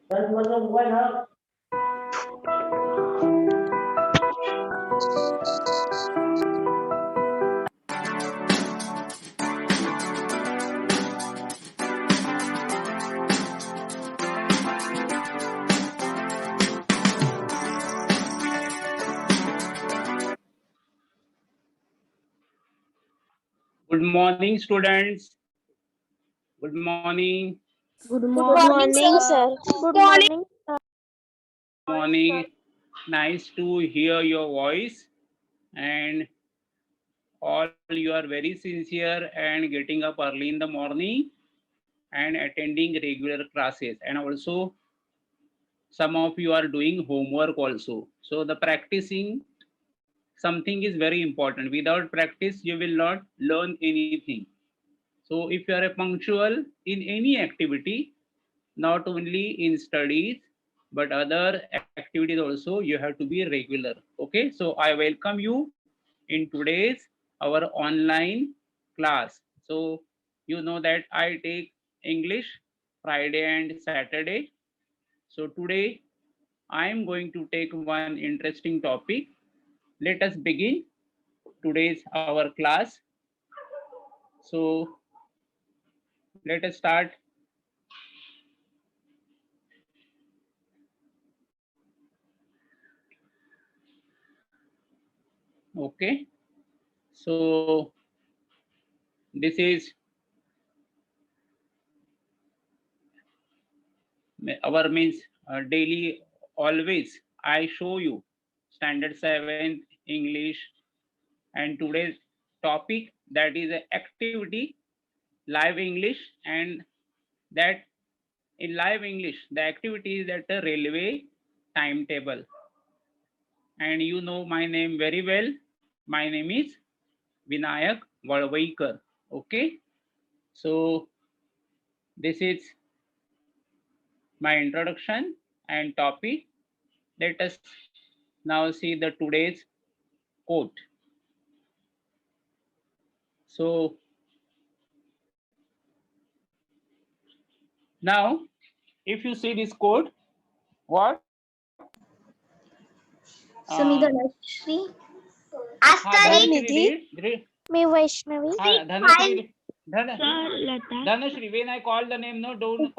Good morning, students. Good morning. Good Good morning. morning, sir. Good morning. Morning. Nice to hear your voice. And all you are very sincere and getting up early in the morning and attending regular classes. And also, some of you are doing homework also. So the practicing something is very important. Without practice, you will not learn anything. So if you are a punctual in any activity, not only in studies, but other activities also, you have to be regular. Okay, so I welcome you in today's our online class. So you know that I take English Friday and Saturday. So today I am going to take one interesting topic. Let us begin today's our class. So let us start. Okay, so this is our means daily always I show you standard 7th English, and today's topic that is a activity live English. And that in live English the activity is at a railway timetable. And you know my name very well. My name is Vinayak Valvaikar. Okay, so this is my introduction and topic. Let us now see the today's quote. So now if you see this quote, what So me Dhanashree. Me Vaishnavi. Dhanashri, when I call the name, no, don't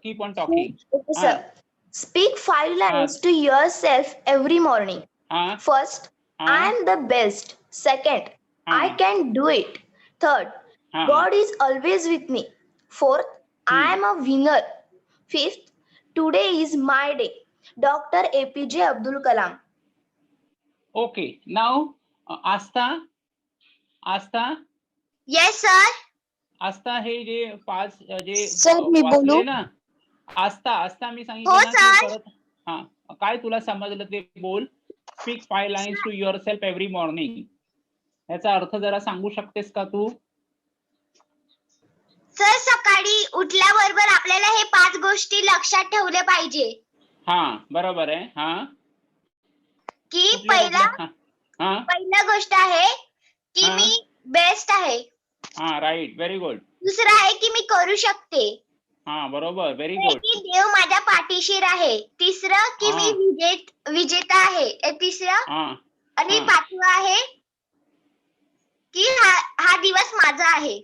keep on talking. Okay, sir. Speak 5 lines to yourself every morning. First, I am the best. Second, I can do it. Third, God is always with me. Fourth, I am a winner. Fifth, today is my day. Dr. APJ Abdul Kalam. Okay, now Asta. Yes, sir. आस्था हे जे 5 जे Sir, मी बोलू? वाचले ना, आस्था मी सांगितलं ना ते परत. हा, काय तुला समजलं ते बोल. Speak 5 lines to yourself every morning. याचा अर्थ जरा सांगू शकतेस का तू? सर, सकाळी उठल्याबरोबर आपल्याला हे 5 गोष्टी लक्षात ठेवल्या पाहिजे. हा, बरोबर आहे. हा, की पहिला गोष्ट आहे की मी बेस्ट आहे. हा, राईट, व्हेरी गुड. दुसरा आहे की मी करू शकते. हा, बरोबर, व्हेरी गुड. की देव माझ्या पाठीशी आहे. तिसरं की मी विजेता आहे. तिसरं आणि पाचवं आहे की हा दिवस माझा आहे.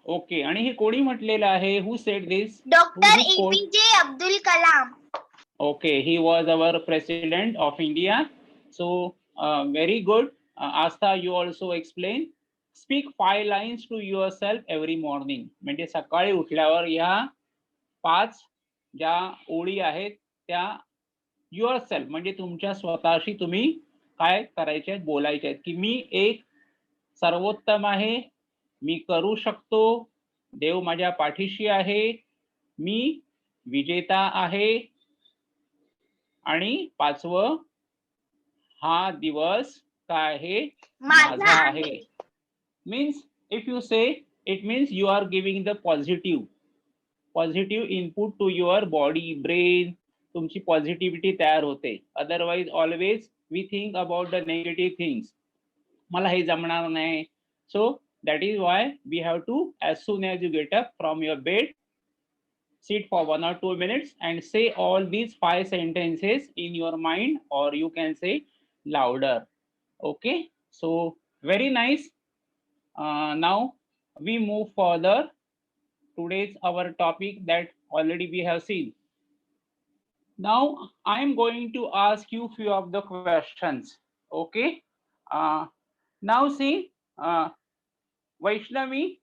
ओके, आणि हे कोणी म्हटलेलं आहे? Who said this? Doctor APJ Abdul Kalam. Okay, he was our president of India. So very good. Asta, you also explain. Speak 5 lines to yourself every morning. म्हणजे सकाळी उठल्यावर या 5 ज्या ओळी आहेत त्या yourself म्हणजे तुमच्या स्वतःशी तुम्ही काय करायचे आहेत, बोलायचे आहेत की मी एक सर्वोत्तम आहे, मी करू शकतो, देव माझ्या पाठीशी आहे, मी विजेता आहे, आणि 5वं हा दिवस काय आहे? माझा आहे. Means if you say it means you are giving the positive input to your body brain. तुमची पॉझिटिव्हिटी तयार होते. Otherwise always we think about the negative things. मला हे जमणार नाही. So that is why we have to as soon as you get up from your bed sit for 1 or 2 minutes and say all these 5 sentences in your mind, or you can say louder. Okay, so very nice. Now we move further. Today's our topic that already we have seen. Now I am going to ask you few of the questions. Okay, now see, Vaishnavi,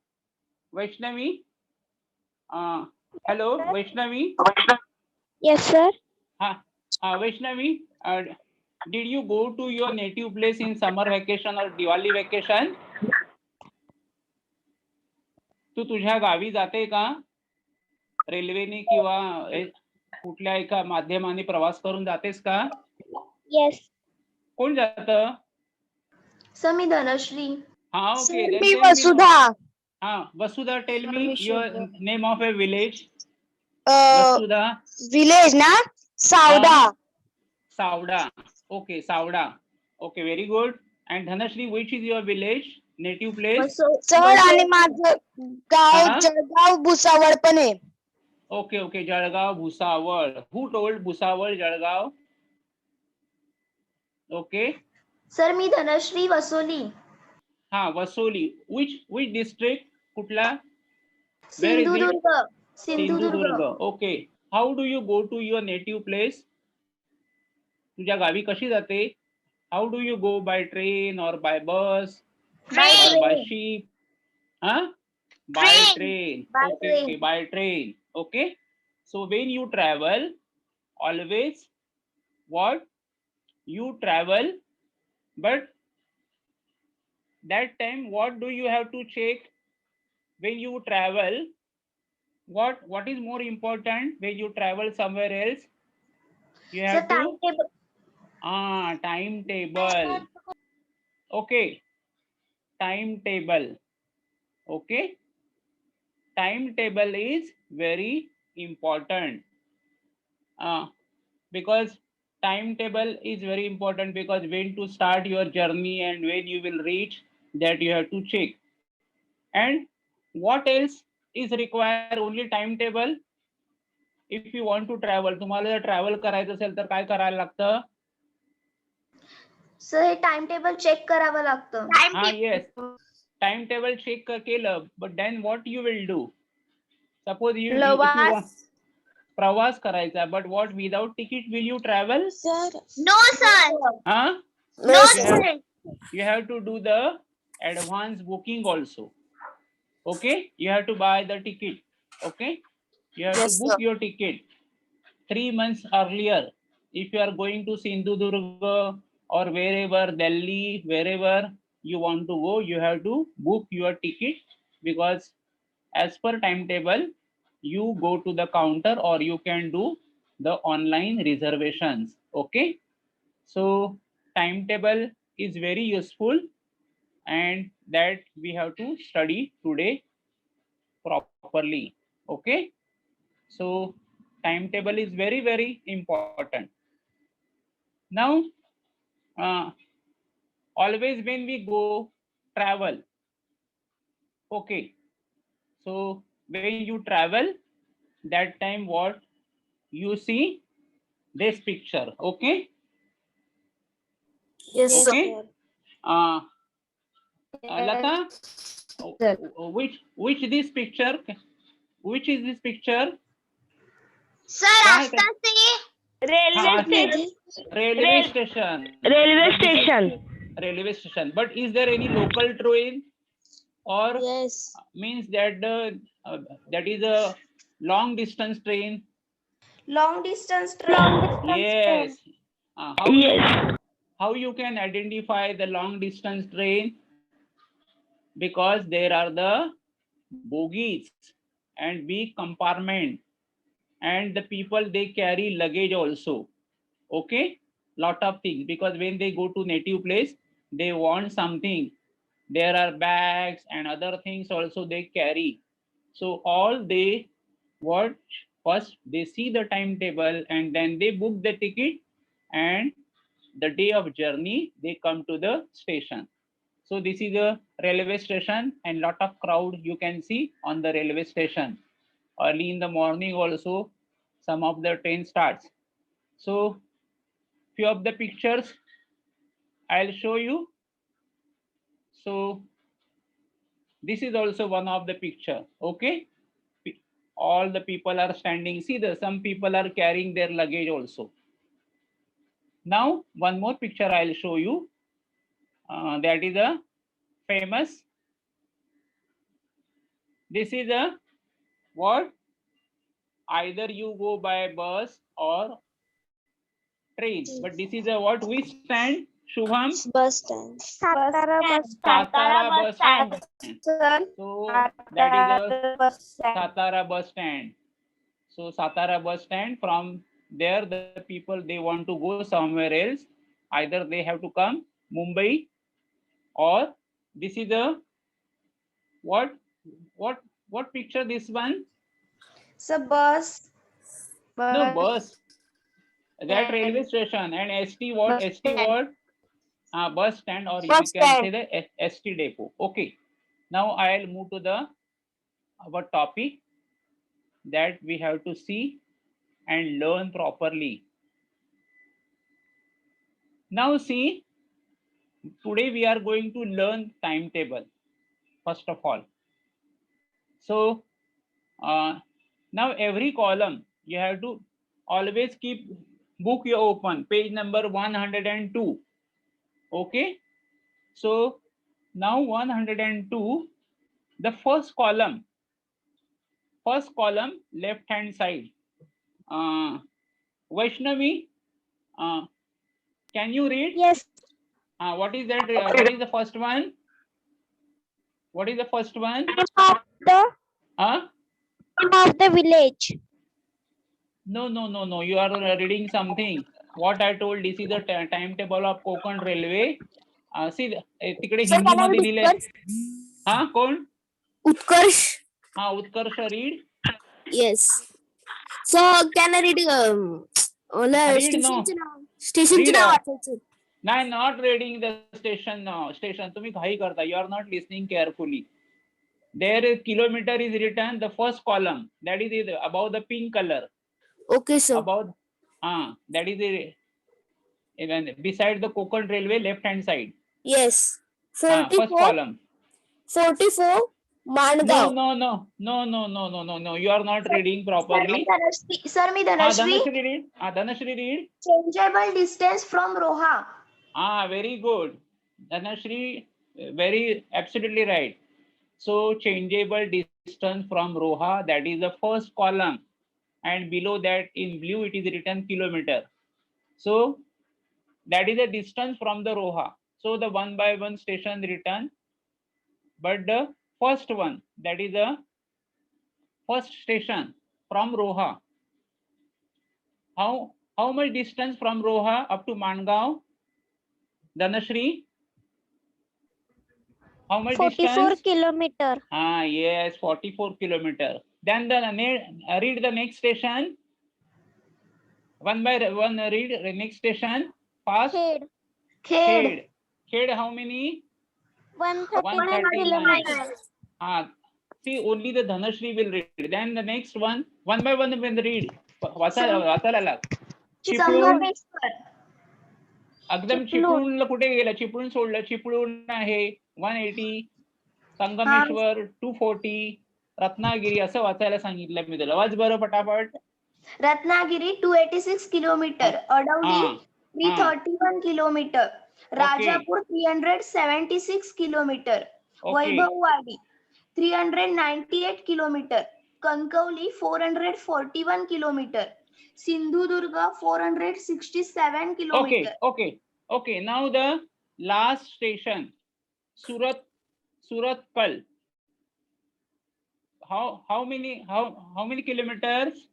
hello, Sir? Vaishnavi. Yes, sir. Vaishnavi, did you go to your native place in summer vacation or Diwali vacation? तू तुझ्या गावी जाते का? रेल्वेने किंवा कुठल्या एका माध्यमाने प्रवास करून जातेस का? Yes. कोण जात? सर मी Dhanashree. Okay. Me Vasudha. Vasudha, tell me your name of a village. Vasudha. Village na? Sauda. Sauda. Okay, Sauda. Okay, very good. And Dhanashri, which is your village, native place? Sir, आणि माझं गाव जळगाव भुसावळ पण आहे. Okay, Jalgaon, Bhusawal. Who told Bhusawal, Jalgaon? Okay. Sir मी Dhanashri Vasoli. Vasoli. Which district? Kutla? Sindhudurg. Sindhudurga. Okay. How do you go to your native place? तुझ्या गावी कशी जाते? How do you go, by train or by bus? Or by ship? By train. Okay, by train. Okay. So when you travel, always what? You travel, but that time what do you have to check when you travel? What is more important when you travel somewhere else? You have to timetable. Okay, timetable. Okay, timetable is very important because timetable is very important, because when to start your journey and when you will reach, that you have to check. And what else is required? Only timetable. If you want to travel, तुम्हाला जर travel करायचं असेल तर काय करायला लागतं? Sir हे time table check करावं लागतं. Yes, टाइम टेबल चेक केलं, but then what you will do? Suppose if you want प्रवास करायचा, but what, without ticket will you travel? Sir. No sir. No sir. You have to do the advance booking also. Okay, you have to buy the ticket. Okay, you have to book your ticket 3 months earlier. If you are going to Sindhudurga or wherever, Delhi, wherever you want to go, you have to book your ticket, because as per timetable, you go to the counter or you can do the online reservations. Okay, so timetable is very useful, and that we have to study today properly. Okay, so timetable is very, very important. Now always when we go travel, okay, so when you travel, that time what you see? This picture. Okay. Yes, Okay. sir. Lata, which this picture? Which is this picture? Sir रास्ता से Railway station. Railway station. But is there any local train, or Yes. means that that is a long distance train? long distance train. Yes. How you can identify the long distance train? Because there are the bogies and big compartment, and the people, they carry luggage also. Okay, lot of things, because when they go to native place, they want something. There are bags and other things also they carry. So all they watch first, they see the timetable and then they book the ticket, and the day of journey they come to the station. So this is a railway station, and lot of crowd you can see on the railway station. early in the morning also some of the train starts. So few of the pictures I'll show you. So this is also one of the picture. Okay, all the people are standing. See, some people are carrying their luggage also. Now one more picture I'll show you. That is a famous. This is a what? Either you go by bus or train, but this is a what? Which stand, Shubham? Bus stand. Satara bus Satara bus stand. stand. So that is a Bus stand. Satara bus stand. So Satara bus stand, from there the people, they want to go somewhere else. Either they have to come Mumbai, or this is a what picture, this one? So bus. No, bus. That railway station. And ST what? Bus ST what? Bus stand, or you Bus can stand. say the ST depot. Okay. Now I'll move to the our topic that we have to see and learn properly. Now see, today we are going to learn timetable first of all. So now every column you have to always keep book you open, page number 102. Okay, so now 102, the first column left hand side. Vaishnavi, can you read? Yes. What is that? What is the first one? What is the first one? Of the Of the village. No. You are reading something. What I told, this is the timetable of Konkan Railway. See, तिकडे हिंदी मध्ये लिहिलंय. कोण? Utkarsh. Utkarsh, read. Yes. So can I read? Read, no. Station No, not reading the station. Station. तुम्ही घाई करता. You are not listening carefully. There is kilometer is written, the first column. That is above the pink color. Okay, sir. About that is even beside the Konkan Railway, left hand side. Yes. First column. 44 Mangaon. No. You are not reading properly. Sir, me Dhanashri. Read. Dhanashri, read. Changeable distance from Roha. Very good. Dhanashri, very absolutely right. So changeable distance from Roha, that is the first column, and below that in blue it is written kilometer. So that is the distance from the Roha. So the one by one station written, but the first one, that is the first station from Roha. How much distance from Roha up to Mangaon? Dhanashri? How much 44 distance? kilometer. Yes, 44 kilometer. Then read the next station. One by one, read the next station. Fast. Khed. How many? 139. See, only the Dhanashri will read. Then the next one by one will read. Chiplun. एकदम चिपळूणला कुठे गेला? चिपळूण सोडलं. चिपळूण आहे 180, संगमेश्वर 240, रत्नागिरी असं वाचायला सांगितलं मी तुला. वाच बरं पटापट. Ratnagiri 286 kilometre, Adavli 331 kilometre, Rajapur 376 kilometre, Vaibhavwadi 398 kilometre, Kankavli 441 kilometre, Sindhudurg 467 kilometre. Okay. Now the last station, Surathkal. How many kilometers?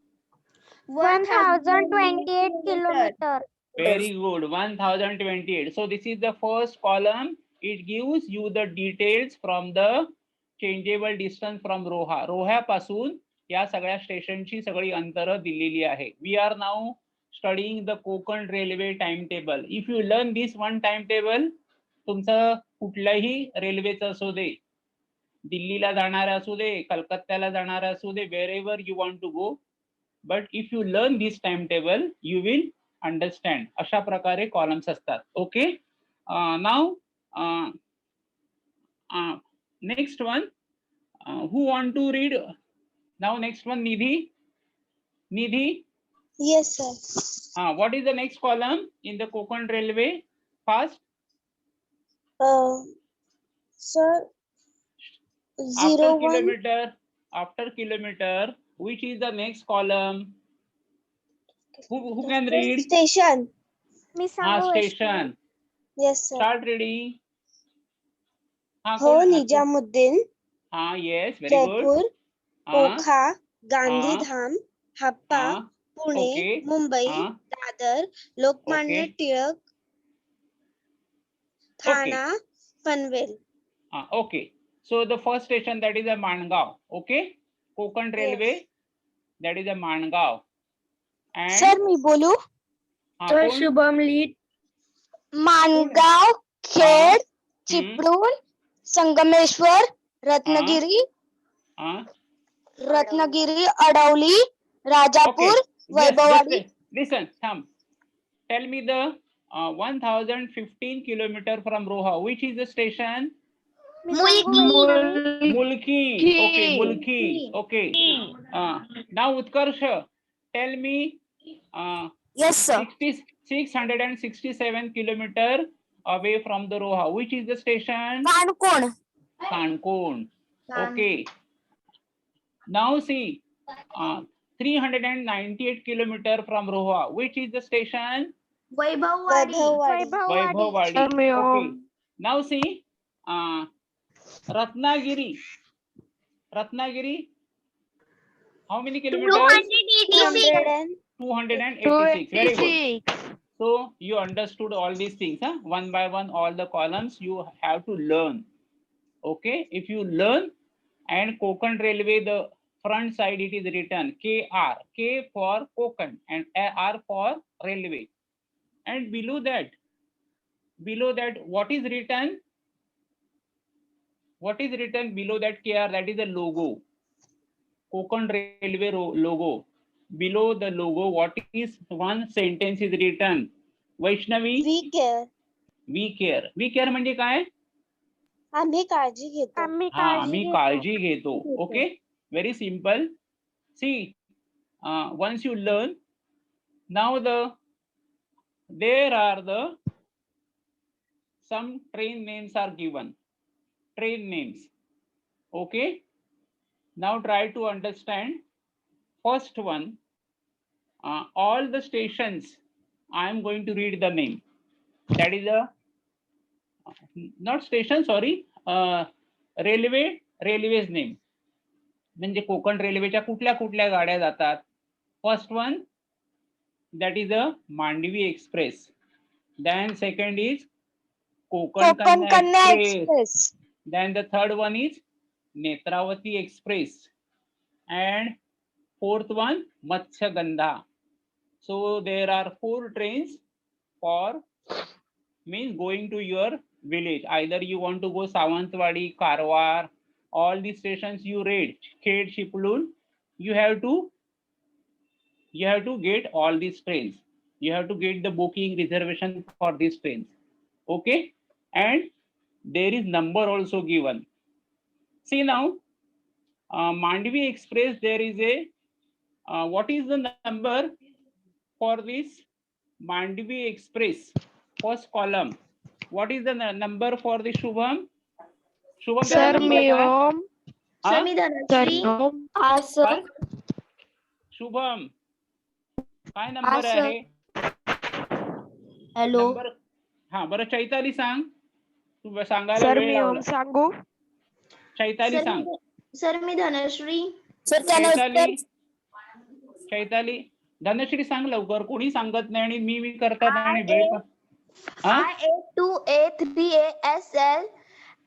1028 kilometer. Very good, 1028. So this is the first column. It gives you the details from the changeable distance from Roha. Roha पासून या सगळ्या स्टेशनची सगळी अंतर दिलेली आहे. We are now studying the Konkan Railway timetable. If you learn this one timetable, तुमचं कुठल्याही रेल्वेचं असू दे, दिल्लीला जाणारा असू दे, कलकत्त्याला जाणारा असू दे, wherever you want to go, but if you learn this timetable you will understand. अशा प्रकारे कॉलम्स असतात. Okay, now next one, who want to read now? Next one, Nidhi. Yes, sir. What is the next column in the Konkan Railway? Fast. Sir, 01. After kilometer, which is the next column? Who can read? Station. Station. Yes, sir. Start reading. हो Nizamuddin. Yes, very good. Jaipur, Okha, Gandhidham, हप्पा, पुणे, मुंबई, दादर, लोकमान्य टिळक, ठाणा, Panvel. Okay, so the first station, that is a Mangaon. Okay, Konkan Railway, that is a Mangaon. And sir मी बोलू? Sir, Shubham लीड. Mangaon, Khed, Chiplun, Sangameshwar, Ratnagiri, Adavli, Rajapur, Vaibhavwadi. Listen, Tham. Tell me the 1015 kilometer from Roha. Which is the station? Mulki. Okay, Mulki. Okay. Now Utkarsha, tell me. Yes, sir. 667 kilometer away from the Roha. Which is the station? Kankon. Okay. Now see, 398 kilometer from Roha. Which is the station? Vaibhavwadi. Okay. Now see, Ratnagiri. How many kilometers? 286. Very good. So you understood all these things, huh? One by one, all the columns you have to learn. Okay, if you learn, and Konkan Railway, the front side it is written KR, K for Konkan and R for railway. And below that, what is written? What is written below that KR? That is the logo, Konkan Railway logo. Below the logo, what is one sentence is written? Vaishnavi? We care. We care. We care म्हणजे काय? आम्ही काळजी घेतो. आम्ही काळजी घेतो. Okay, very simple. See, once you learn, now there are some train names are given. Train names. Okay. Now try to understand. First one, all the stations, I am going to read the name. That is not station, sorry, railway's name. म्हणजे कोकण रेल्वेच्या कुठल्या कुठल्या गाड्या जातात. First one, that is a Mandvi Express. Then second is Konkan Kanya Express. Then the third one is Netravati Express. And fourth one, Matsyagandha. So there are 4 trains for means going to your village. Either you want to go Sawantwadi, Karwar, all these stations you read, Khed, Chiplun, you have to get all these trains. You have to get the booking reservation for these trains. Okay, and there is number also given. See now, Mandvi Express, there is a what is the number for this Mandvi Express? First column. What is the number for the Shubham? Shubham, Sir, Shubham काय number आहे? Hello. हा बरं, चैताली सांग. तू सांगायला वेळ लावला. सांगू. चैताली सांग. सर मी धनश्री. चैताली धनश्री सांग लवकर. कोणी सांगत नाही आणि मी करतात आणि वेळ. I-A-2-A-3-A-S-L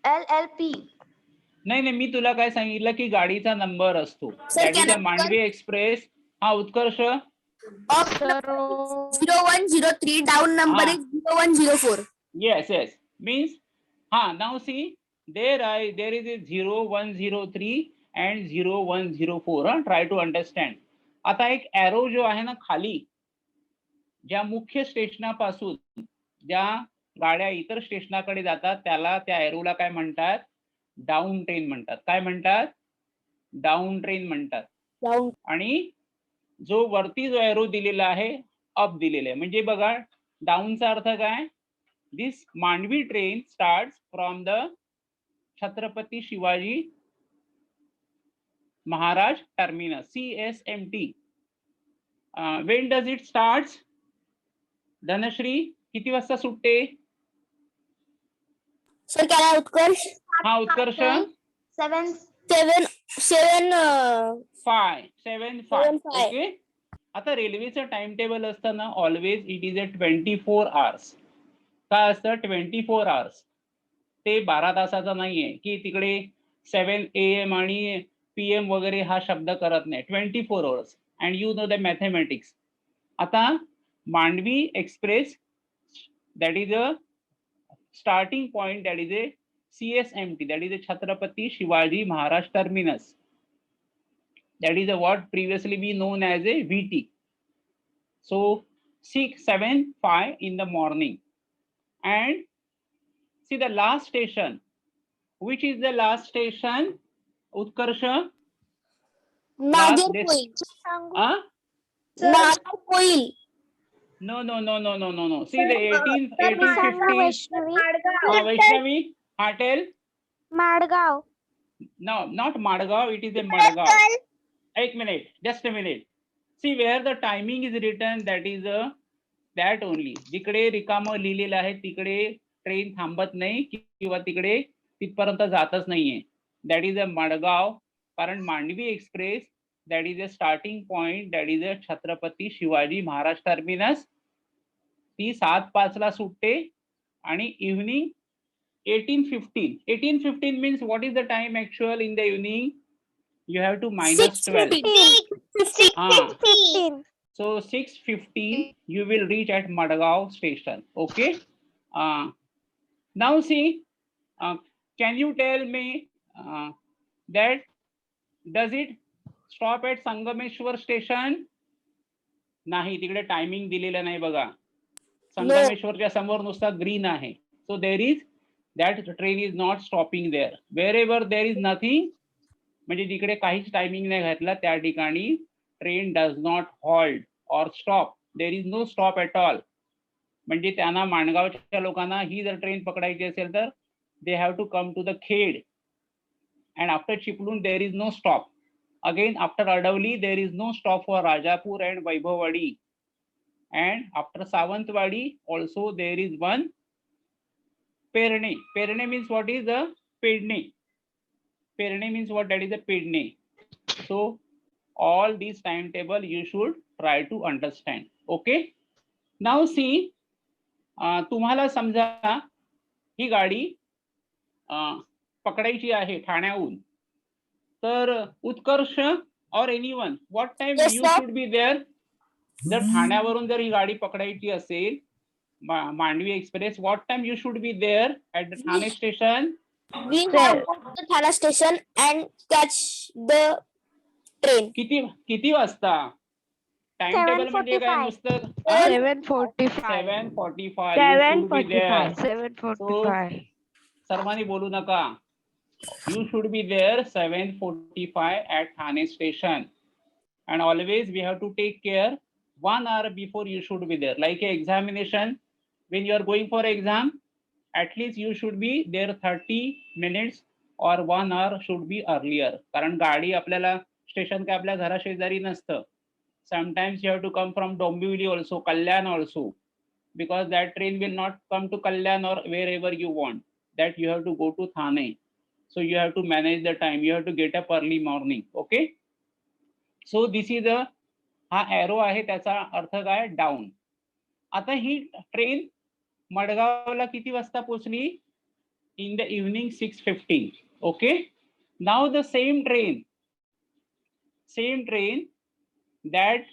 LLP. नाही मी तुला काय सांगितलं की गाडीचा नंबर असतो. That is a Mandovi express. हा Utkarsh. 0103 down number is 0104. Yes. Means now see, there is a 0103 and 0104. Try to understand. आता एक एरो जो आहे ना खाली, ज्या मुख्य स्टेशनापासून ज्या गाड्या इतर स्टेशनाकडे जातात त्याला, त्या एरोला काय म्हणतात? डाऊन ट्रेन म्हणतात. काय म्हणतात? डाऊन ट्रेन म्हणतात. आणि जो वरती जो एरो दिलेला आहे, अप दिलेला आहे, म्हणजे बघा डाऊनचा अर्थ काय? This Mandovi train starts from the Chhatrapati Shivaji Maharaj terminus, CSMT. When does it starts? Dhanashri, किती वाजता सुटते? सर क्या है उत्कर्ष? हा उत्कर्ष 7:5. ओके. आता रेल्वेचं टाइम टेबल असताना always it is a 24 hours. काय असतं? 24 hours. ते 12 तासाचा नाहीये की तिकडे 7 AM आणि PM वगैरे हा शब्द करत नाही. 24 hours. And you know the mathematics. आता Mandovi express, that is a starting point, that is a CSMT, that is a Chhatrapati Shivaji Maharaj Terminus, that is a what previously be known as a VT. So 6:75 in the morning. And see the last station. Which is the last station? Utkarsha? Nagercoil. No. See the 1815. Vaishnavi, tell. Madgaon. No, not Madgaon. It is a Madgaon. एक minute, just a minute. See where the timing is written. That is that only. जिकडे रिकामं लिहिलेलं आहे तिकडे train थांबत नाही किंवा तिकडे तिथपर्यंत जातच नाहीये. That is a Madgaon. कारण Mandovi express, that is a starting point, that is a Chhatrapati Shivaji Maharaj terminus. ती 7:05 ला सुटते आणि evening 18:15. 18:15 means what is the time actual in the evening? You have to minus 12. 6:15. So 6:15 you will reach at Madgaon station. Okay. Now see, can you tell me that does it stop at Sangameshwar station? नाही, तिकडे timing दिलेलं नाही बघा. संगमेश्वरच्या समोर नुसता green आहे. So there is that train is not stopping there. Wherever there is nothing, म्हणजे जिकडे काहीच टायमिंग नाही घातला त्या ठिकाणी train does not halt or stop. There is no stop at all. म्हणजे त्यांना, माणगावच्या लोकांना ही जर ट्रेन पकडायची असेल तर they have to come to the Khed. And after Chiplun there is no stop. Again after Adavli there is no stop for Rajapur and Vaibhavwadi. And after Savantwadi also there is one Perne. Perne means what is the Pedne. Perne means what? That is a Pedne. So all these timetable you should try to understand. Okay. Now see, तुम्हाला समजा ही गाडी पकडायची आहे ठाण्याहून, तर उत्कर्ष or anyone, what time you should be there? जर ठाण्यावरून जर ही गाडी पकडायची असेल, Mandovi express, what time you should be there at the Thane station? Thane station and catch the train. किती वाजता? टाइम टेबल म्हणजे काय नुसतं? 7:45. सर्वांनी बोलू नका. You should be there 7:45 at Thane station. And always we have to take care. 1 hour before you should be there. Like a examination, when you are going for exam, at least you should be there 30 minutes or 1 hour should be earlier. कारण गाडी आपल्याला station काय आपल्या घरा शेजारी नसतं. Sometimes you have to come from Dombivli also, Kalyan also, because that train will not come to Kalyan or wherever you want. That you have to go to Thane. So you have to manage the time. You have to get up early morning. Okay. So this is a, हा arrow आहे, त्याचा अर्थ काय? Down. आता ही train मडगावला किती वाजता पोहोचली? In the evening 6:15. Okay. Now the same train that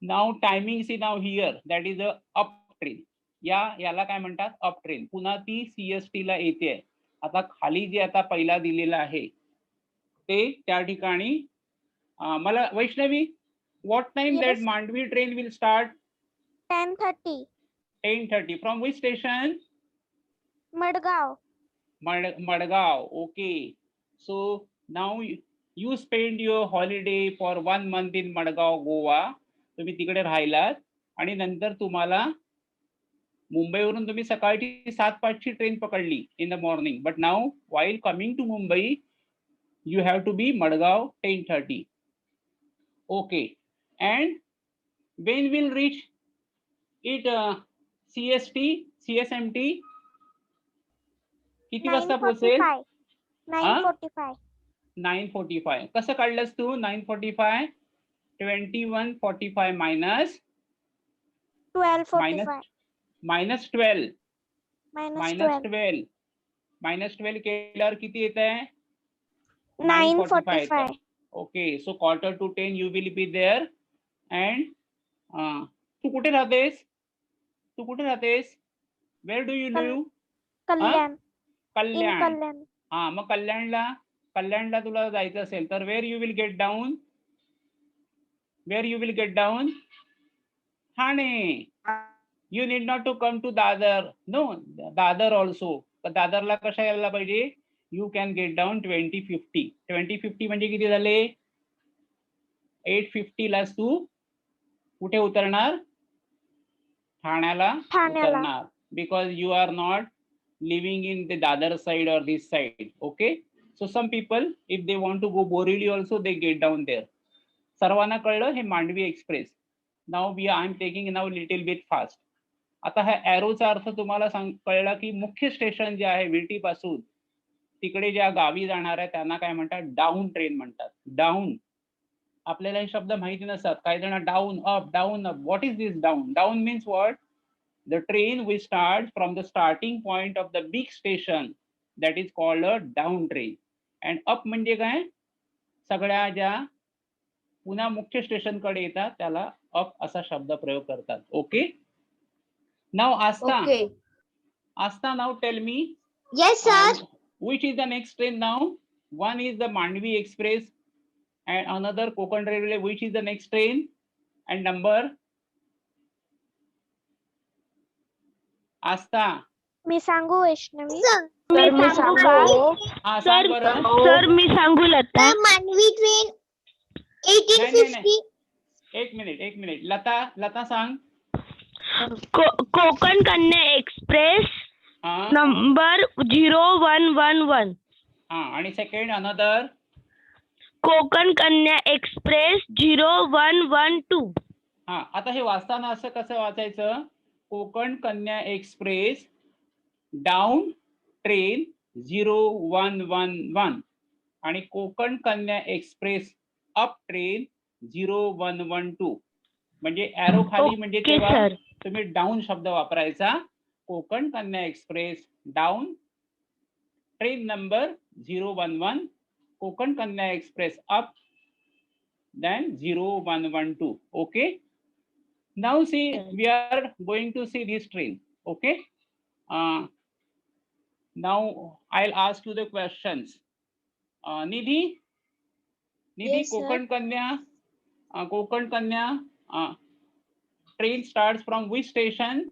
now timing see now here, that is a up train. याला काय म्हणतात? Up train. पुन्हा ती CST ला येते. आता खाली जे आता पहिला दिलेला आहे ते त्या ठिकाणी मला Vaishnavi, what time that Mandvi train will start? 10:30. 10:30. From which station? Madgaon. Madgaon. Okay. So now you spend your holiday for 1 month in Madgaon, Goa. तुम्ही तिकडे राहिलात आणि नंतर तुम्हाला मुंबईवरून तुम्ही सकाळची 7:05 ची ट्रेन पकडली in the morning. But now while coming to Mumbai, you have to be Madgaon 10:30. Okay. And when will reach it CSMT? किती वाजता पोहोचेल? 9:45. 9:45. कसं काढलंस तू 9:45? 21:45 minus 12:45. minus 12. -12. 12. minus 12 केल्यावर किती येत आहे? 9:45. Okay, so 9:45 you will be there. And तू कुठे राहतेस? Where do you live? कल्याण. कल्याण. मग कल्याणला तुला जायचं असेल तर where you will get down? Thane. You need not to come to Dadar. No, Dadar also. तर दादरला कशा यायला पाहिजे? You can get down 2050. 2050 म्हणजे किती झाले? 8:50 ला तू कुठे उतरणार? ठाण्याला उतरणार. Because you are not living in the Dadar side or this side. Okay. So some people, if they want to go Borivali also, they get down there. सर्वांना कळलं हे Mandovi express. Now I am taking now little bit fast. आता हा एरोचा अर्थ तुम्हाला कळला की मुख्य स्टेशन जे आहे विटी पासून तिकडे ज्या गावी जाणार आहे त्यांना काय म्हणतात? डाऊन ट्रेन म्हणतात. डाऊन. आपल्याला हे शब्द माहिती नसतात. काही जण down up. What is this down? Down means what? The train will start from the starting point of the big station, that is called a down train. And up म्हणजे काय? सगळ्या ज्या पुन्हा मुख्य स्टेशन कडे येतात त्याला अप असा शब्द प्रयोग करतात. Okay. Now Asta, now tell me. Yes, sir. Which is the next train now? One is the Mandvi Express and another Konkan Railway. Which is the next train and number? Asta. मी सांगू वैष्णवी? मी सांगू का? Sir मी सांगू Lata. Mandvi train 1850. एक minute. Lata सांग. Konkan Kanya express number 0111. आणि second another? Konkan Kanya express 0112. आता हे वाचताना असं कसं वाचायचं? Konkan Kanya express down train 0111 आणि Konkan Kanya express up train 0112. म्हणजे एरो खाली म्हणजे तेव्हा तुम्ही डाऊन शब्द वापरायचा. Konkan Kanya express down train number 011, Konkan Kanya express up then 0112. Okay. Now see, we are going to see this train. Okay. Now I'll ask you the questions. Nidhi, Yes, Konkan Kanya train starts from which station?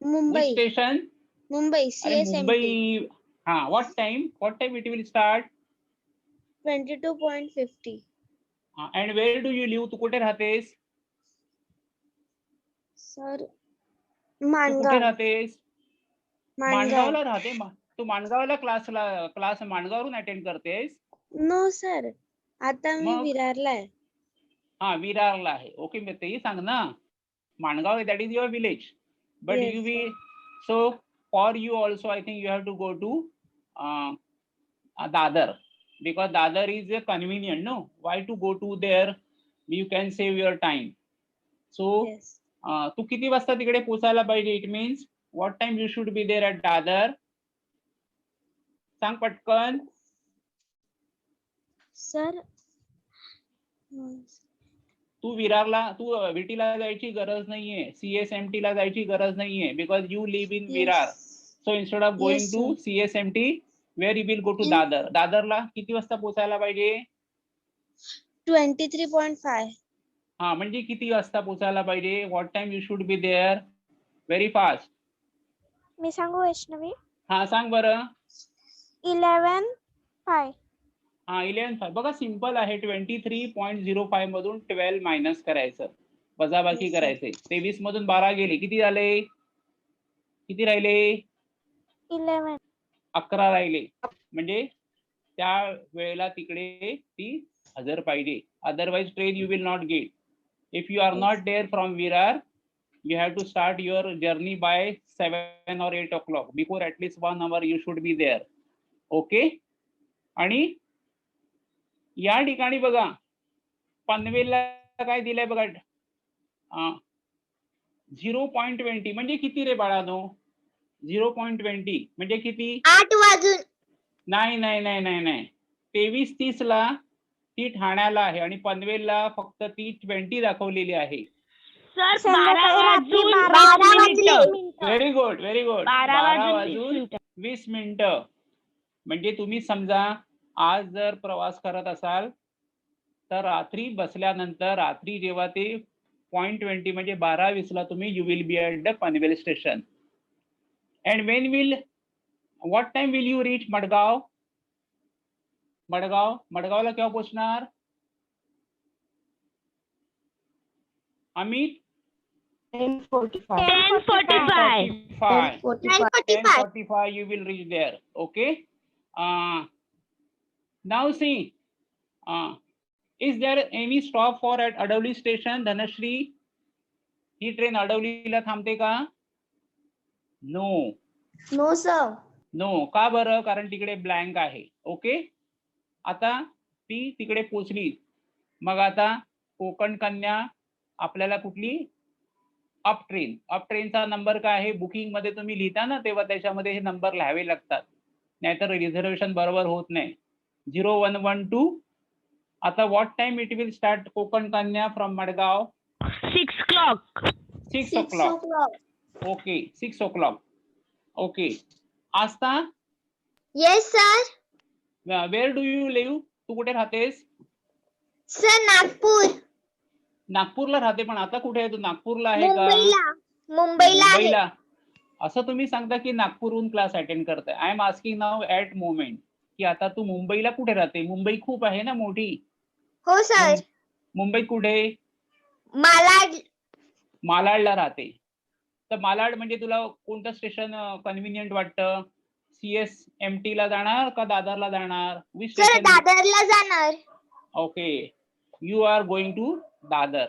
Mumbai. Which station? Mumbai CSMT. Mumbai. What time it will start? 22:50. And where do you live? तू कुठे राहतेस? Sir तू कुठे राहतेस? माणगावला राहते. तू माणगावला class माणगावरून attend करतेस? No sir, आता मी विरारला आहे. विरारला आहे. Okay, मी तेही सांग ना. Mangaon that is your village. But you be so for you also I think you have to go to Dadar. Because Dadar is convenient, no? Why to go to there? You can save your time. So, तू किती वाजता तिकडे पोहोचायला पाहिजे? It means what time you should be there at Dadar? सांग पटकन. Sir तू विटीला जायची गरज नाहीये. CSMT ला जायची गरज नाहीये. Because you live in Virar. So instead of going Yes, to CSMT, where you will go to Dadar. दादरला किती वाजता पोहोचायला पाहिजे? 23.5. हा, म्हणजे किती वाजता पोहोचायला पाहिजे? What time you should be there? Very fast. मी सांगू वैष्णवी? हा, सांग बरं. 11:05. हा, 11:05. बघा सिंपल आहे. 23.05 मधून 12 मायनस करायचं, वजाबाकी Yes, sir. करायचे. 23 मधून 12 गेले, किती झाले? किती राहिले? 11 राहिले. म्हणजे त्या वेळेला तिकडे ती हजर पाहिजे. Otherwise train you will not get. If you are not there from Virar, you have to start your journey by 7 or 8 o'clock. Before at least 1 hour you should be there. Okay. आणि या ठिकाणी बघा पनवेलला काय दिलंय बघा, 0.20 म्हणजे किती रे बाळानो? 0.20 म्हणजे किती? 8 वाजून. नाही नाही नाही नाही नाही, 23:30 ला ती ठाण्याला आहे आणि पनवेलला फक्त ती 20 दाखवलेली आहे. सर 12 वाजून 12 व्हेरी गुड, व्हेरी गुड. 12 वाजून 20 मिनिटं. म्हणजे तुम्ही समजा आज जर प्रवास करत असाल तर रात्री बसल्यानंतर, रात्री जेव्हा ते 0.20 म्हणजे 12:20 ला तुम्ही you will be at the Panvel station. And when will, what time will you reach Madgaon? मडगावला केव्हा पोहोचणार Amit? 10:45. 10:45 you will reach there. Okay. Now see, is there any stop for at Adavli station? Dhanashri, ही ट्रेन अडवलीला थांबते का? नो. No, sir. नो. का बरं? कारण तिकडे ब्लँक आहे. ओके. आता ती तिकडे पोचली. मग आता कोकण कन्या आपल्याला कुठली? Up train. अप ट्रेनचा नंबर काय आहे? बुकिंग मध्ये तुम्ही लिहिता ना तेव्हा त्याच्यामध्ये हे नंबर लिहावे लागतात, नाहीतर रिझर्वेशन बरोबर होत नाही. 0112. आता what time it will start Konkan Kanya from Madgaon? 6 o'clock. 6 6 o'clock. o'clock. Okay, 6 o'clock. Okay. Aastha, Yes, sir. Where do you live? तू कुठे राहतेस? Sir, नागपूर. नागपूरला राहते, पण आता कुठे आहे तू? नागपूरला आहे का? मुंबईला आहे. मुंबईला. असं तुम्ही सांगता की नागपूरहून क्लास अटेंड करताय. I am asking now at moment की आता तू मुंबईला कुठे राहते? मुंबई खूप आहे ना मोठी. हो सर. मुंबईत कुठे? मालाडला राहते. तर मालाड म्हणजे तुला कोणतं स्टेशन कन्व्हिनियंट वाटतं? CSMT ला जाणार का दादरला जाणार? Which sir station? दादरला जाणार. Okay, you are going to Dadar.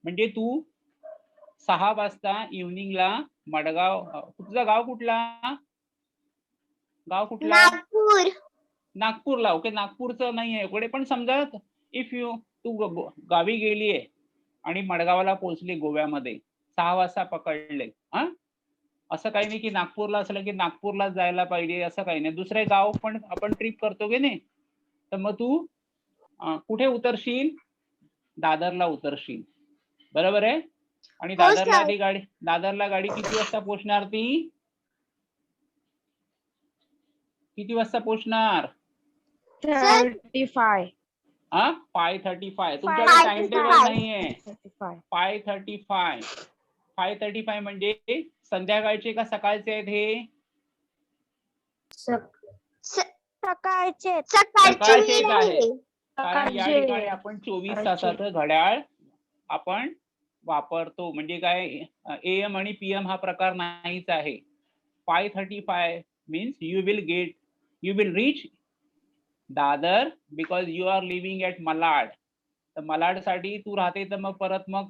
म्हणजे तू 6 वाजता इव्हनिंगला मडगाव. तुझं गाव कुठला? नागपूर. नागपूरला. ओके, नागपूरचं नाही आहे इकडे, पण समजा इफ तू गावी गेलीये आणि मडगावला पोहोचली गोव्यामध्ये, 6 वाजता पकडले, हा, असं काही नाही की नागपूरला असलं की नागपूरला जायला पाहिजे, असं काही नाही. दुसरे गाव पण आपण ट्रिप करतो की नाही, तर मग तू कुठे उतरशील? दादरला उतरशील. बरोबर आहे. आणि दादरला गाडी किती वाजता पोहोचणार? ती किती वाजता पोहोचणार? 35. 5:35. तुमच्याकडे टाइम टेबल नाहीये. 5:35. 5:35 म्हणजे संध्याकाळचे का सकाळचे आहेत हे? सकाळचे आहे. कारण या ठिकाणी आपण 24 तासाचं घड्याळ आपण वापरतो. म्हणजे काय, AM आणि PM हा प्रकार नाहीच आहे. 5:35 means you will reach Dadar because you are living at Malad. तर मलाड साठी तू राहते, तर मग परत मग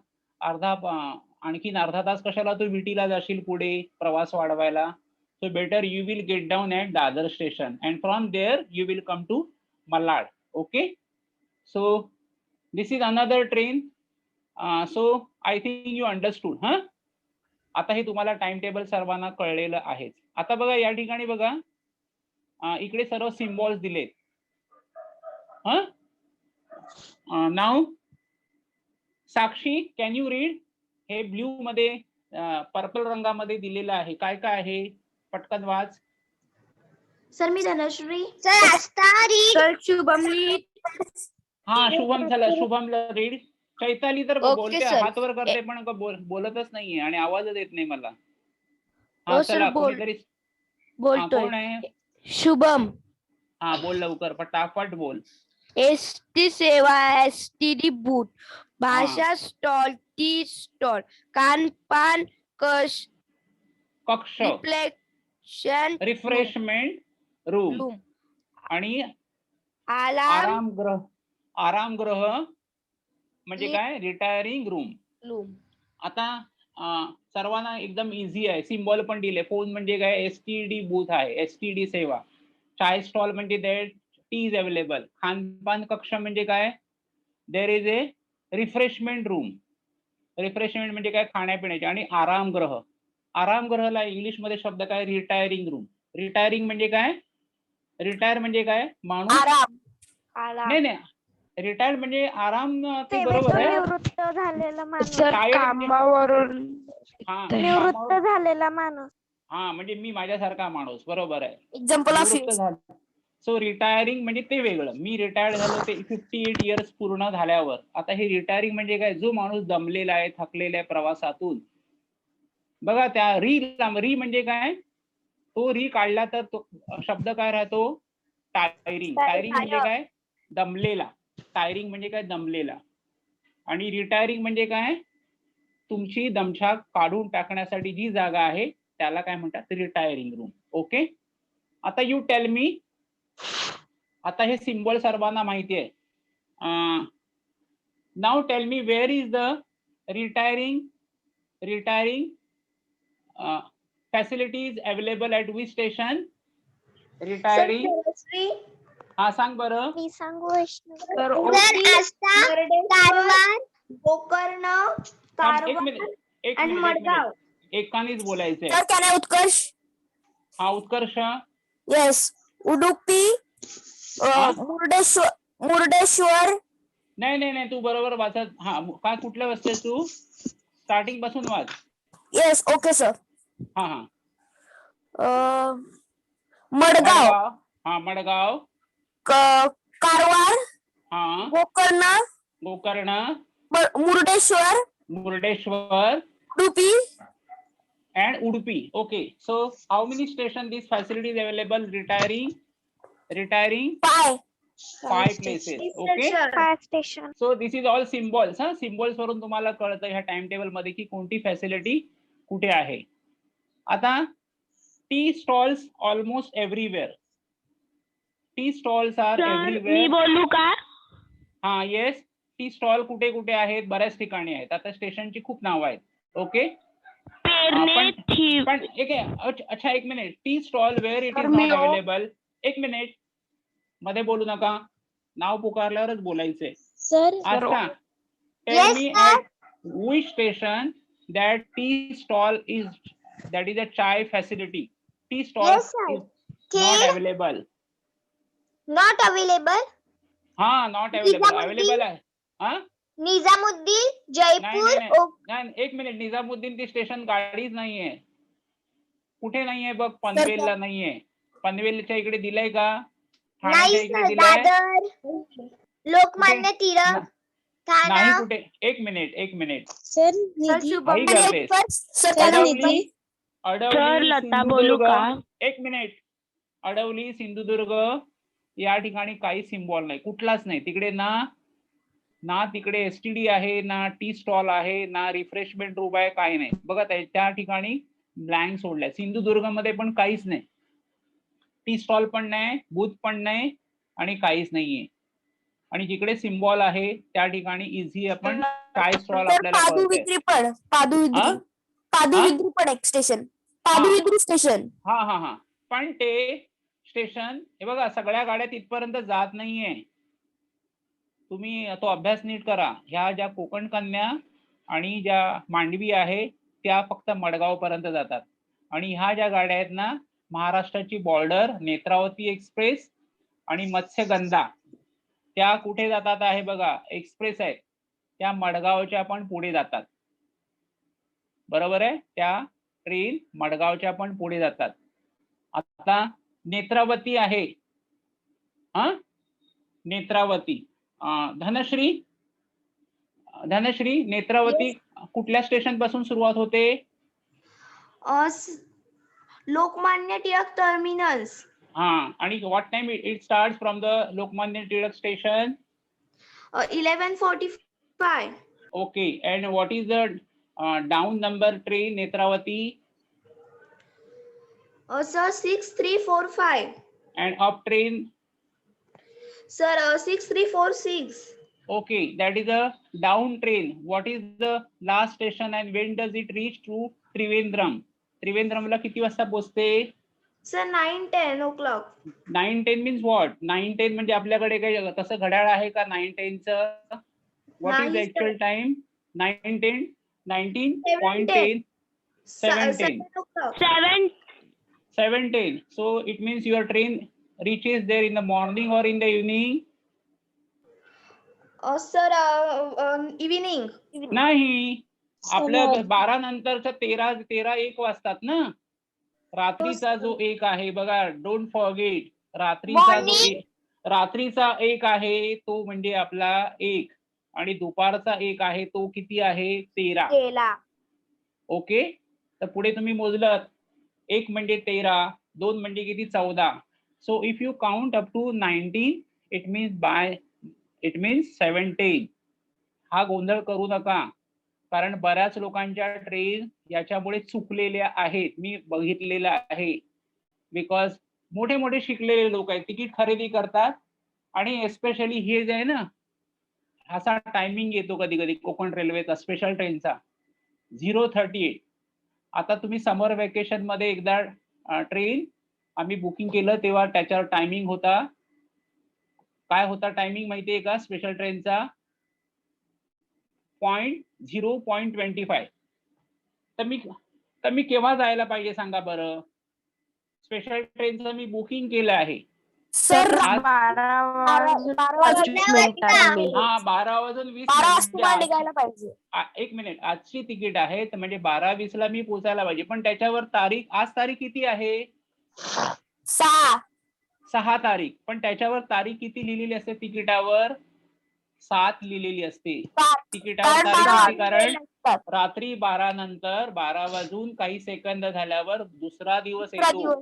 आणखीन अर्धा तास कशाला तू विटीला जाशील पुढे प्रवास वाढवायला. So better you will get down at Dadar station and from there you will come to Malad. Okay. So this is another train. So I think you understood. huh? आता हे तुम्हाला टाइम टेबल सर्वांना कळलेलं आहेच. आता बघा या ठिकाणी बघा, इकडे सर्व सिम्बॉल्स दिलेत. नाव साक्षी, कॅन यू रीड? हे ब्ल्यू मध्ये पर्पल रंगामध्ये दिलेलं आहे. काय काय आहे? पटकन वाच. सर मी धनश्री. सर आस्तारी. सर शुभमली. हा शुभम झालं. शुभमला रीड. चैताली तर Okay, बोलते, sir. हात वर करते पण बोलतच नाहीये आणि आवाजच येत नाही मला. हा हो, sir, चला बोल. कोणीतरी. बोलतोय. कोण आहे? शुभम. हा बोल लवकर, पटापट बोल. एसटी सेवा, एसटीडी बूथ, भाषा स्टॉल, टी स्टॉल, खानपान कक्ष, कक्ष, रिफ्लेक्शन रिफ्रेशमेंट रूम रूम, आणि अलार्म आरामगृह म्हणजे काय? Retiring room. रूम. आता सर्वांना एकदम इझी आहे. सिम्बॉल पण दिले. फोन म्हणजे काय? एसटीडी बूथ आहे, एसटीडी सेवा. चाय स्टॉल म्हणजे दॅट टी इज अवेलेबल. खानपान कक्ष म्हणजे काय? There is a refreshment room. Refreshment म्हणजे काय? खाण्यापिण्याचे. आणि आरामगृहला इंग्लिशमध्ये शब्द काय? Retiring room. रिटायरिंग म्हणजे काय? रिटायर म्हणजे काय? माणूस. नाही रिटायर्ड म्हणजे आराम. ते बरोबर आहे. निवृत्त झालेला माणूस. कामावरून निवृत्त झालेला माणूस. हा म्हणजे मी माझ्यासारखा माणूस. बरोबर आहे. एक्झाम्पल ऑफ निवृत्त झाला. सो रिटायरिंग म्हणजे ते वेगळं. मी रिटायर्ड झालो ते 58 इयर्स पूर्ण झाल्यावर. आता हे रिटायरिंग म्हणजे काय? जो माणूस दमलेला आहे, थकलेला आहे प्रवासातून. बघा त्या री म्हणजे काय? तो री काढला तर तो शब्द काय राहतो? टायरिंग. टायरिंग म्हणजे काय? दमलेला. टायरिंग म्हणजे काय? दमलेला. आणि रिटायरिंग म्हणजे काय? तुमची दमछाक काढून टाकण्यासाठी जी जागा आहे त्याला काय म्हणतात? Retiring room. ओके. आता यू टेल मी. आता हे सिम्बॉल सर्वांना माहिती आहे. नाव tell me where is the retiring facilities available at which station? Retiring. हा सांग बरं. मी सांगू वैष्णव. सर गोकर्ण, एक मिनिट मडगाव. एकानेच बोलायचंय. सर कॅन आय उत्कर्ष? हा उत्कर्ष. येस. उडुपी, मुर्डेश्वर. नाही तू बरोबर वाचत. हा काय कुठल्या वाचतेस तू? स्टार्टिंग पासून वाच. येस. Okay sir. हा मडगाव. हा मडगाव. कारवार, हा Gokarna, Murdeshwar, Udupi and Udupi. Okay, so how many station these facilities available? Retiring 5 places. Okay, 5 station. so this is all symbols. Symbols वरून तुम्हाला कळतं ह्या टाइम टेबल मध्ये की कोणती फॅसिलिटी कुठे आहे. आता tea stalls almost everywhere. Tea stalls are everywhere. मी बोलू का? हा येस. टी स्टॉल कुठे कुठे आहेत? बऱ्याच ठिकाणी आहेत. आता स्टेशनची खूप नावं आहेत. ओके. पण अच्छा एक minute. Tea stall where it is not available. एक मिनिट मध्ये बोलू नका. नाव पुकारल्यावरच बोलायचंय. अच्छा. Tell me at which station that tea stall is that is a chai facility. Tea stall is not available. Not available. हा नॉट अवेलेबल. अवेलेबल आहे. हा निजामुद्दीन, जयपूर. नाही एक मिनिट. निजामुद्दीन ती स्टेशन गाडीच नाहीये. कुठे नाहीये बघ? पनवेलला नाहीये. पनवेलच्या इकडे दिलंय का? ठाण्याच्या इकडे दिलंय? लोकमान्य टिळक, नाही कुठे. एक मिनिट. लता बोलू का? एक मिनिट. अडवली, सिंधुदुर्ग या ठिकाणी काही सिम्बॉल नाही. कुठलाच नाही तिकडे. ना तिकडे एसटीडी आहे, ना टी स्टॉल आहे, ना रिफ्रेशमेंट रूम आहे. काही नाही. बघा त्या ठिकाणी ब्लँक सोडलाय. सिंधुदुर्ग मध्ये पण काहीच नाही. टी स्टॉल पण नाही, बूथ पण नाही आणि काहीच नाहीये. आणि जिकडे सिम्बॉल आहे त्या ठिकाणी इझी आपण चाय स्टॉल आपल्याला पादुविद्री पण एक स्टेशन. पादुविद्री स्टेशन. हा पण ते स्टेशन हे बघा सगळ्या गाड्या तिथपर्यंत जात नाहीये. तुम्ही तो अभ्यास नीट करा. ह्या ज्या कोकण कन्या आणि ज्या मांडवी आहे त्या फक्त मडगाव पर्यंत जातात. आणि ह्या ज्या गाड्या आहेत ना, महाराष्ट्राची बॉर्डर, नेत्रावती एक्सप्रेस आणि मत्स्यगंधा, त्या कुठे जातात आहे बघा? एक्सप्रेस आहे त्या मडगावच्या पण पुढे जातात. बरोबर आहे. त्या ट्रेन मडगावच्या पण पुढे जातात. आता नेत्रावती आहे. नेत्रावती. धनश्री नेत्रावती कुठल्या स्टेशन पासून सुरुवात होते? लोकमान्य टिळक टर्मिनस. आणि what time it start from the Lokmanya Tilak station? 11:45. Okay, and what is the down number train Netravati? Sir, 6345. And up train? Sir, 6346. Okay, that is a down train. What is the last station and when does it reach to Trivandrum? Trivandrumला किती वाजता पोहोचते? Sir, 9:10 o'clock. 9:10 means what? 9:10 म्हणजे आपल्याकडे काही तसं घड्याळ आहे का 9:10 चं? What is the actual time? 9:10, 19.10, 7:10. 7:10. So it means your train reaches there in the morning or in the evening? Sir, evening. नाही, आपल्या 12 नंतरच्या 13-1 वाजतात ना. रात्रीचा जो 1 आहे बघा, डोंट फॉरगेट. रात्रीचा 1 आहे तो म्हणजे आपला 1 आणि दुपारचा 1 आहे तो किती आहे? 13. ओके, तर पुढे तुम्ही मोजलं 1 म्हणजे 13, 2 म्हणजे किती? 14. So if you count up to 19 it means 7:10. हा गोंधळ करू नका, कारण बऱ्याच लोकांच्या ट्रेन याच्यामुळे चुकलेल्या आहेत. मी बघितलेलं आहे. बिकॉज मोठे शिकलेले लोक आहेत, तिकीट खरेदी करतात आणि एस्पेशली हे जे आहे ना, असा टायमिंग येतो कधी कधी कोकण रेल्वेचा स्पेशल ट्रेनचा 0:38. आता तुम्ही समर वेकेशन मध्ये एकदा ट्रेन आम्ही बुकिंग केलं तेव्हा त्याच्यावर टायमिंग होता. काय होता टायमिंग माहितीये का स्पेशल ट्रेनचा? 0.25. तर मी केव्हा जायला पाहिजे सांगा बरं? स्पेशल ट्रेनचं मी बुकिंग केलं आहे. सर 12:20 निघायला पाहिजे. 1 मिनिट. आजची तिकीट आहे तर म्हणजे 12:20 मी पोहोचायला पाहिजे, पण त्याच्यावर तारीख, आज तारीख किती आहे? 6 तारीख. पण त्याच्यावर तारीख किती लिहिलेली असते तिकिटावर? 7 लिहिलेली असते. तिकिटावर तारीख किती? कारण रात्री 12 नंतर 12 वाजून काही सेकंद झाल्यावर दुसरा दिवस येतो,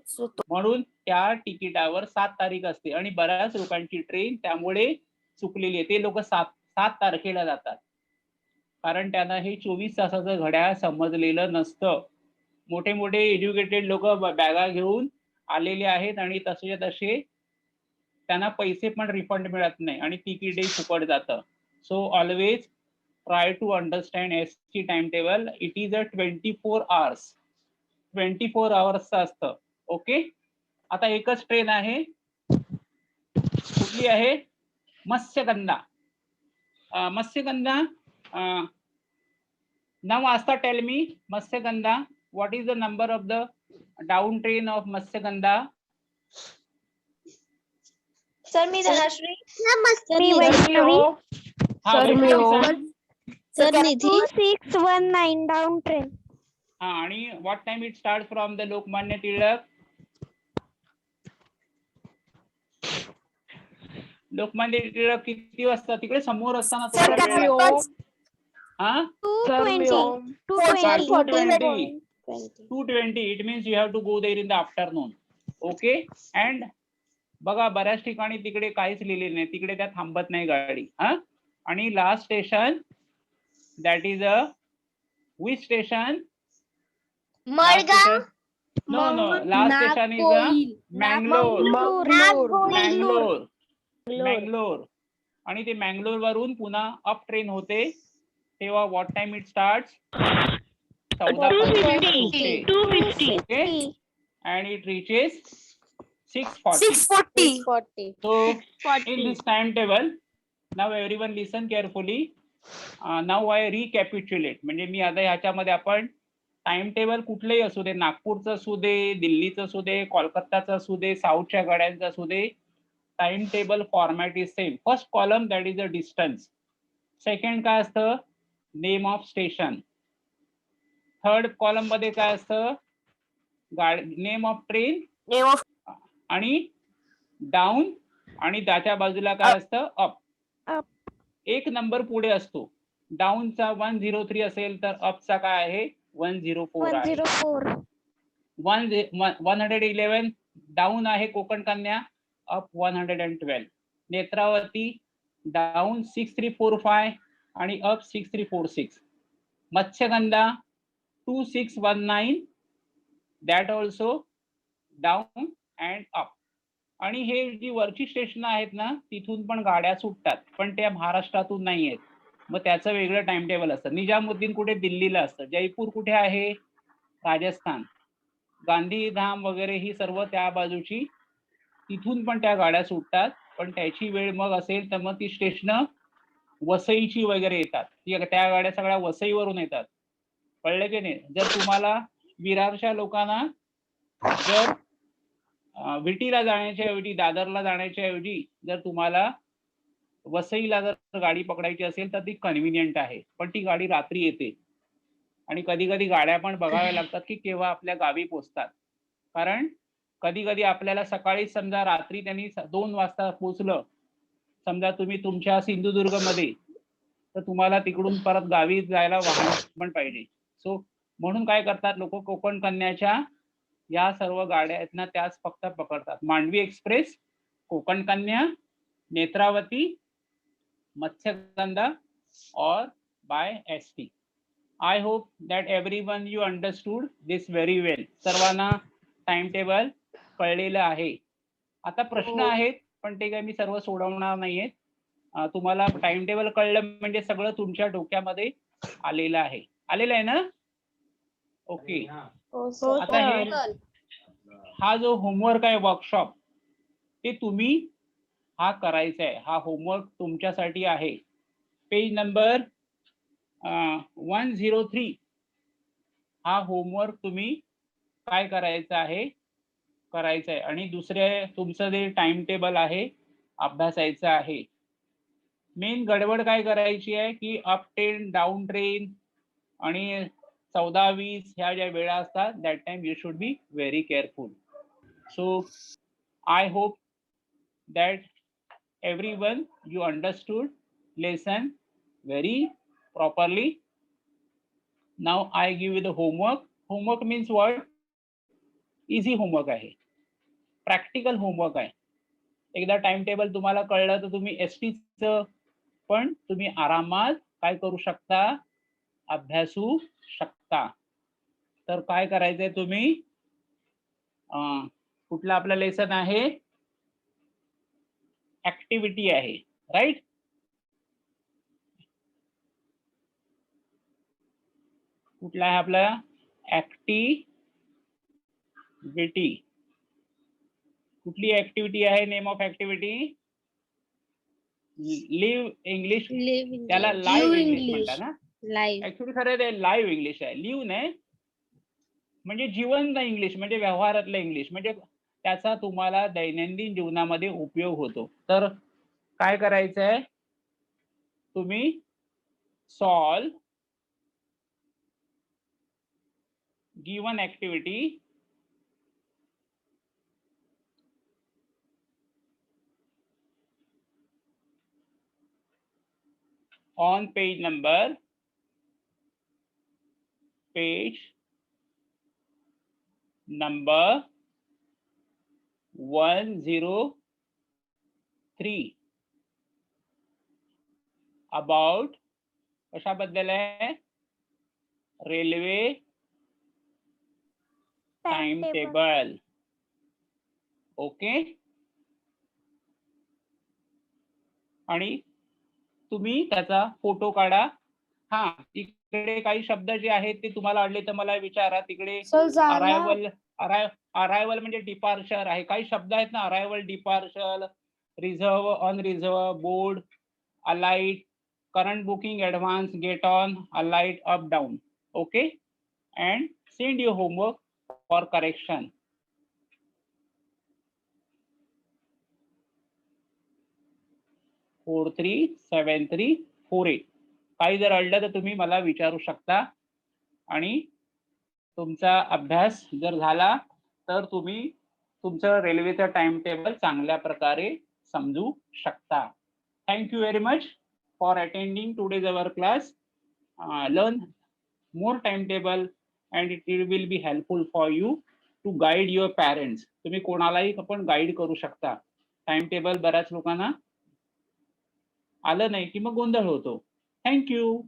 म्हणून त्या तिकिटावर 7 तारीख असते आणि बऱ्याच लोकांची ट्रेन त्यामुळे चुकलेली आहे. ते लोक 7 तारखेला जातात, कारण त्यांना हे 24 तासाचं घड्याळ समजलेलं नसतं. मोठे एज्युकेटेड लोक बॅगा घेऊन आलेले आहेत आणि तसे त्यांना पैसे पण रिफंड मिळत नाही आणि तिकीटही फुकट जातं. So always try to understand ST time table. It is a 24 hours. 24 hours असतं. ओके, आता एकच ट्रेन आहे. कुठली आहे? मत्स्यगंधा. नाव Aastha, tell me Matsyagandha, what is the number of the down train of Matsyagandha? Sir, मी धनश्री. मी Vaishnavi. Sir Nidhi. 2619 down train. आणि what time it start from the Lokmanya Tilak? Lokmanya Tilak किती वाजता? तिकडे समोर असताना 2:20. It means you have to go there in the afternoon. Okay, and बघा बऱ्याच ठिकाणी तिकडे काहीच लिहिलेलं नाही, तिकडे त्या थांबत नाही गाडी. आणि last station that is a which station? Madgaon. No, last station is a Mangalore. आणि ते मँगलोर वरून पुन्हा अप ट्रेन होते, तेव्हा what time it start? 14:50. Okay, and it reaches 6:40. So in this timetable, now everyone listen carefully. Now I recapitulate. म्हणजे मी आता ह्याच्यामध्ये आपण टाइम टेबल कुठलंही असू दे, नागपूरचं असू दे, दिल्लीचं असू दे, कोलकाताचं असू दे, साऊथच्या गाड्यांचं असू दे, time table format is same. First column that is a distance. Second काय असतं? Name of station. Third column मध्ये काय असतं? Name of train, name of आणि डाऊन आणि त्याच्या बाजूला काय असतं अप. Up. एक नंबर पुढे असतो. डाऊनचा 103 असेल तर अपचा काय आहे 104 आहे. 104. 111 डाऊन आहे कोकण कन्या, अप 112. नेत्रावती डाऊन 6345 आणि up 6346. Matsyagandha 2619 that also down and up. आणि हे जी वरची स्टेशन आहेत ना तिथून पण गाड्या सुटतात, पण त्या महाराष्ट्रातून नाही आहेत. मग त्याचं वेगळं टाइम टेबल असतं. निजामुद्दीन कुठे दिल्लीला असतं, जयपूर कुठे आहे राजस्थान, गांधीधाम वगैरे ही सर्व त्या बाजूची, तिथून पण त्या गाड्या सुटतात, पण त्याची वेळ मग असेल तर मग ती स्टेशन वसईची वगैरे येतात. त्या गाड्या सगळ्या वसईवरून येतात. कळलं की नाही? जर तुम्हाला विरारच्या लोकांना जर विटीला जाण्याच्या ऐवजी दादरला जाण्याच्या ऐवजी जर तुम्हाला वसईला जर गाडी पकडायची असेल तर ती कन्व्हिनियंट आहे, पण ती गाडी रात्री येते आणि कधी कधी गाड्या पण बघाव्या लागतात की केव्हा आपल्या गावी पोहोचतात. कारण कधी कधी आपल्याला सकाळी समजा रात्री त्यांनी 2 वाजता पोहोचलं, समजा तुम्ही तुमच्या सिंधुदुर्ग मध्ये, तर तुम्हाला तिकडून परत गावी जायला वाहन पण पाहिजे. सो म्हणून काय करतात लोक, कोकण कन्याच्या या सर्व गाड्या आहेत ना त्याच फक्त पकडतात. मांडवी एक्सप्रेस, कोकण कन्या, नेत्रावती, मत्स्यगंधा और bye ST. I hope that everyone you understood this very well. सर्वांना टाइम टेबल कळलेलं आहे. आता प्रश्न आहेत पण ते काय मी सर्व सोडवणार नाहीये. तुम्हाला टाइम टेबल कळलं म्हणजे सगळं तुमच्या डोक्यामध्ये आलेलं आहे. आलेलं आहे ना? ओके. आता हे हा जो होमवर्क आहे वर्कशॉप, ते तुम्ही हा करायचा आहे. हा होमवर्क तुमच्यासाठी आहे. पेज नंबर 103 हा होमवर्क तुम्ही काय करायचं आहे आणि दुसरे तुमचं जे टाइम टेबल आहे अभ्यासायचं आहे. मेन गडबड काय करायची आहे की अप ट्रेन, डाऊन ट्रेन आणि 14:20 ह्या ज्या वेळा असतात that time you should be very careful. So I hope that everyone you understood lesson very properly. Now I give you the homework. Homework means what? Easy homework आहे, practical homework आहे. एकदा time table तुम्हाला कळलं तर तुम्ही ST चं पण तुम्ही आरामात काय करू शकता, अभ्यासू शकता. तर काय करायचंय तुम्ही, कुठला आपला लेसन आहे, ऍक्टिव्हिटी आहे, राईट? कुठला आहे आपला ऍक्टिव्हिटी? कुठली ऍक्टिव्हिटी आहे? Name of activity live English. त्याला लाईव्ह इंग्लिश म्हणतात ना. ऍक्च्युली खरं ते लाईव्ह इंग्लिश आहे. लिव्ह नाही म्हणजे जिवंत इंग्लिश, म्हणजे व्यवहारातलं इंग्लिश, म्हणजे त्याचा तुम्हाला दैनंदिन जीवनामध्ये उपयोग होतो. तर काय करायचंय तुम्ही, solve given activity on page number 103 about कशाबद्दल आहे, रेल्वे टाइम टेबल. ओके. आणि तुम्ही त्याचा फोटो काढा. हा, इकडे काही शब्द जे आहेत ते तुम्हाला आवडले तर मला विचारा. तिकडे अरायवल म्हणजे डिपार्चर आहे. काही शब्द आहेत ना, arrival, departure, reserve, unreserve, board, alight, current booking, advance, get on, alight, up, down. Okay. And send your homework for correction. Four 437348. काही जर अडलं तर तुम्ही मला विचारू शकता. आणि तुमचा अभ्यास जर झाला तर तुम्ही तुमचं रेल्वेचं टाइम टेबल चांगल्या प्रकारे समजू शकता. Thank you very much for attending today's our class. Learn more timetable and it will be helpful for you to guide your parents. तुम्ही कोणालाही आपण गाईड करू शकता. टाइम टेबल बऱ्याच लोकांना आलं नाही की मग गोंधळ होतो. थँक्यू.